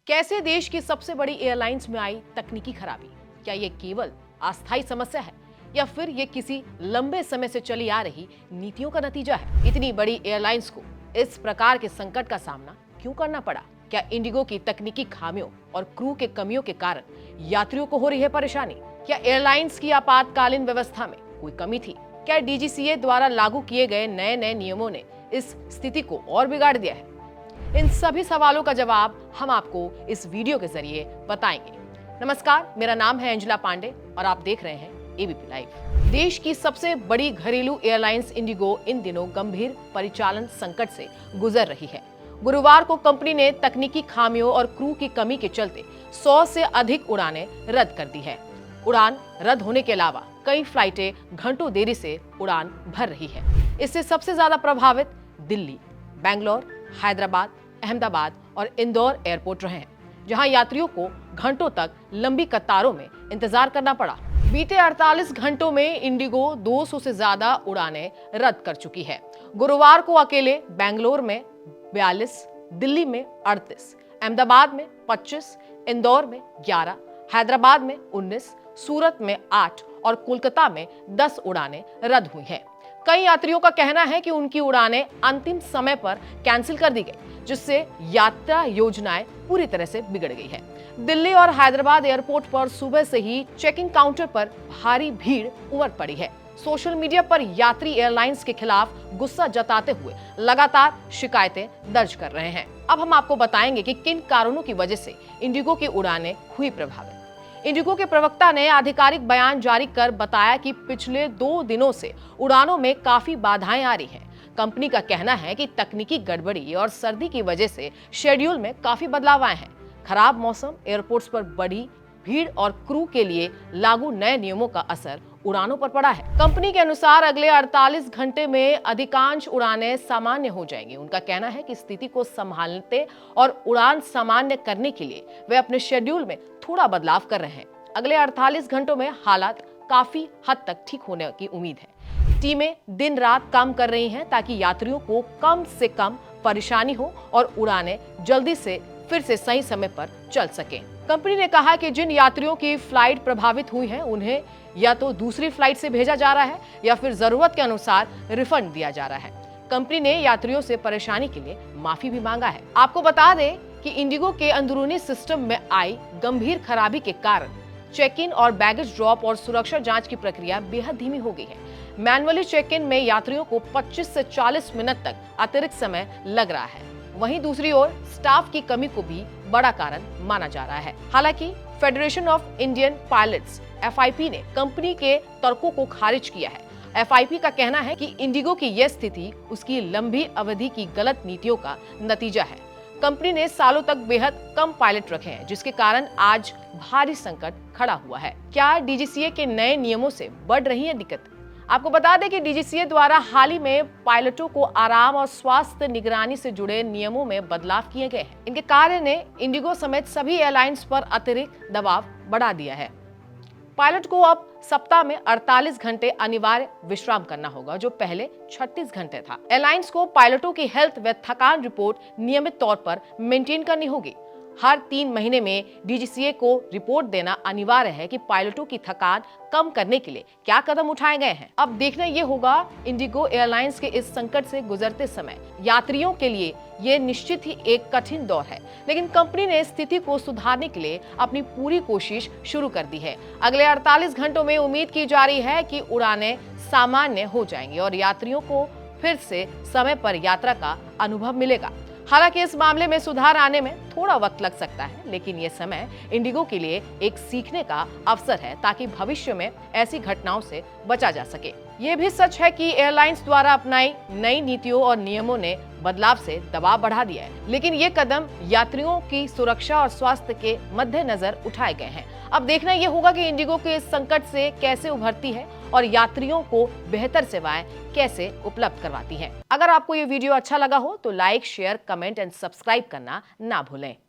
कैसे देश की सबसे बड़ी एयरलाइंस में आई तकनीकी खराबी? क्या ये केवल अस्थायी समस्या है या फिर ये किसी लंबे समय से चली आ रही नीतियों का नतीजा है? इतनी बड़ी एयरलाइंस को इस प्रकार के संकट का सामना क्यों करना पड़ा? क्या इंडिगो की तकनीकी खामियों और क्रू के कमियों के कारण यात्रियों को हो रही है परेशानी? क्या एयरलाइंस की आपातकालीन व्यवस्था में कोई कमी थी? क्या डीजीसीए द्वारा लागू किए गए नए नए नियमों ने इस स्थिति को और बिगाड़ दिया है? इन सभी सवालों का जवाब हम आपको इस वीडियो के जरिए बताएंगे। नमस्कार, मेरा नाम है अंजुला पांडे और आप देख रहे हैं एबीपी लाइव। देश की सबसे बड़ी घरेलू एयरलाइंस इंडिगो इन दिनों गंभीर परिचालन संकट से गुजर रही है। गुरुवार को कंपनी ने तकनीकी खामियों और क्रू की कमी के चलते 100 से अधिक उड़ानें रद्द कर दी है। उड़ान रद्द होने के अलावा कई फ्लाइटें घंटों देरी से उड़ान भर रही है। इससे सबसे ज्यादा प्रभावित दिल्ली, बेंगलोर, हैदराबाद, अहमदाबाद और इंदौर एयरपोर्ट रहे हैं, जहां यात्रियों को घंटों तक लंबी कतारों में इंतजार करना पड़ा। बीते 48 घंटों में इंडिगो 200 से ज्यादा उड़ानें रद्द कर चुकी है। गुरुवार को अकेले बेंगलोर में 42, दिल्ली में 38, अहमदाबाद में 25, इंदौर में 11, हैदराबाद में 19, सूरत में 8 और कोलकाता में 10 उड़ानें रद्द हुई हैं। कई यात्रियों का कहना है कि उनकी उड़ानें अंतिम समय पर कैंसिल कर दी गई, जिससे यात्रा योजनाएं पूरी तरह से बिगड़ गई है। दिल्ली और हैदराबाद एयरपोर्ट पर सुबह से ही चेकिंग काउंटर पर भारी भीड़ उमड़ पड़ी है। सोशल मीडिया पर यात्री एयरलाइंस के खिलाफ गुस्सा जताते हुए लगातार शिकायतें दर्ज कर रहे हैं। अब हम आपको बताएंगे कि किन कारणों की वजह से इंडिगो की उड़ानें हुई प्रभावित। इंडिगो के प्रवक्ता ने आधिकारिक बयान जारी कर बताया कि पिछले 2 दिनों से उड़ानों में काफी बाधाएं आ रही हैं। कंपनी का कहना है कि तकनीकी गड़बड़ी और सर्दी की वजह से शेड्यूल में काफी बदलाव आए हैं। खराब मौसम, एयरपोर्ट्स पर बड़ी भीड़ और क्रू के लिए लागू नए नियमों का असर उड़ानों पर पड़ा है। कंपनी के अनुसार अगले 48 घंटे में अधिकांश उड़ानें सामान्य हो जाएंगी। उनका कहना है कि स्थिति को संभालते और उड़ान सामान्य करने के लिए वे अपने शेड्यूल में थोड़ा बदलाव कर रहे हैं। अगले 48 घंटों में हालात काफी हद तक ठीक होने की उम्मीद है। टीमें दिन रात काम कर रही हैं ताकि यात्रियों को कम से कम परेशानी हो और उड़ानें जल्दी से फिर से सही समय पर चल सकें। कंपनी ने कहा कि जिन यात्रियों की फ्लाइट प्रभावित हुई है उन्हें या तो दूसरी फ्लाइट से भेजा जा रहा है या फिर जरूरत के अनुसार रिफंड दिया जा रहा है। कंपनी ने यात्रियों से परेशानी के लिए माफी भी मांगा है। आपको बता दें कि इंडिगो के अंदरूनी सिस्टम में आई गंभीर खराबी के कारण चेक इन और बैगेज ड्रॉप और सुरक्षा जांच की प्रक्रिया बेहद धीमी हो गई है। मैनुअली चेक इन में यात्रियों को 25 से 40 मिनट तक अतिरिक्त समय लग रहा है। वहीं दूसरी ओर स्टाफ की कमी को भी बड़ा कारण माना जा रहा है। हालांकि federation of Indian pilots FIP ने कंपनी के तर्कों को खारिज किया है। FIP का कहना है कि इंडिगो की यह स्थिति उसकी लंबी अवधि की गलत नीतियों का नतीजा है। कंपनी ने सालों तक बेहद कम पायलट रखे हैं, जिसके कारण आज भारी संकट खड़ा हुआ है। क्या डीजीसीए के नए नियमों से बढ़ रही है दिक्कत? आपको बता दें कि डीजीसीए द्वारा हाल ही में पायलटों को आराम और स्वास्थ्य निगरानी से जुड़े नियमों में बदलाव किए गए हैं। इनके कार्य ने इंडिगो समेत सभी एयरलाइंस पर अतिरिक्त दबाव बढ़ा दिया है। पायलट को अब सप्ताह में 48 घंटे अनिवार्य विश्राम करना होगा, जो पहले 36 घंटे था। एयरलाइंस को पायलटों की हेल्थ व थकान रिपोर्ट नियमित तौर पर मेंटेन करनी होगी। हर 3 महीने में डीजीसीए को रिपोर्ट देना अनिवार्य है कि पायलटों की थकान कम करने के लिए क्या कदम उठाए गए हैं। अब देखना ये होगा इंडिगो एयरलाइंस के इस संकट से गुजरते समय यात्रियों के लिए ये निश्चित ही एक कठिन दौर है, लेकिन कंपनी ने स्थिति को सुधारने के लिए अपनी पूरी कोशिश शुरू कर दी है। अगले 48 घंटों में उम्मीद की जा रही है कि उड़ानें सामान्य हो जाएंगी और यात्रियों को फिर से समय पर यात्रा का अनुभव मिलेगा। हालांकि इस मामले में सुधार आने में थोड़ा वक्त लग सकता है, लेकिन ये समय इंडिगो के लिए एक सीखने का अवसर है ताकि भविष्य में ऐसी घटनाओं से बचा जा सके। ये भी सच है कि एयरलाइंस द्वारा अपनाई नई नीतियों और नियमों ने बदलाव से दबाव बढ़ा दिया है, लेकिन ये कदम यात्रियों की सुरक्षा और स्वास्थ्य के मद्देनजर उठाए गए हैं। अब देखना ये होगा कि इंडिगो के इस संकट से कैसे उभरती है और यात्रियों को बेहतर सेवाएं कैसे उपलब्ध करवाती हैं। अगर आपको ये वीडियो अच्छा लगा हो तो like, share, comment and subscribe करना ना भूलें।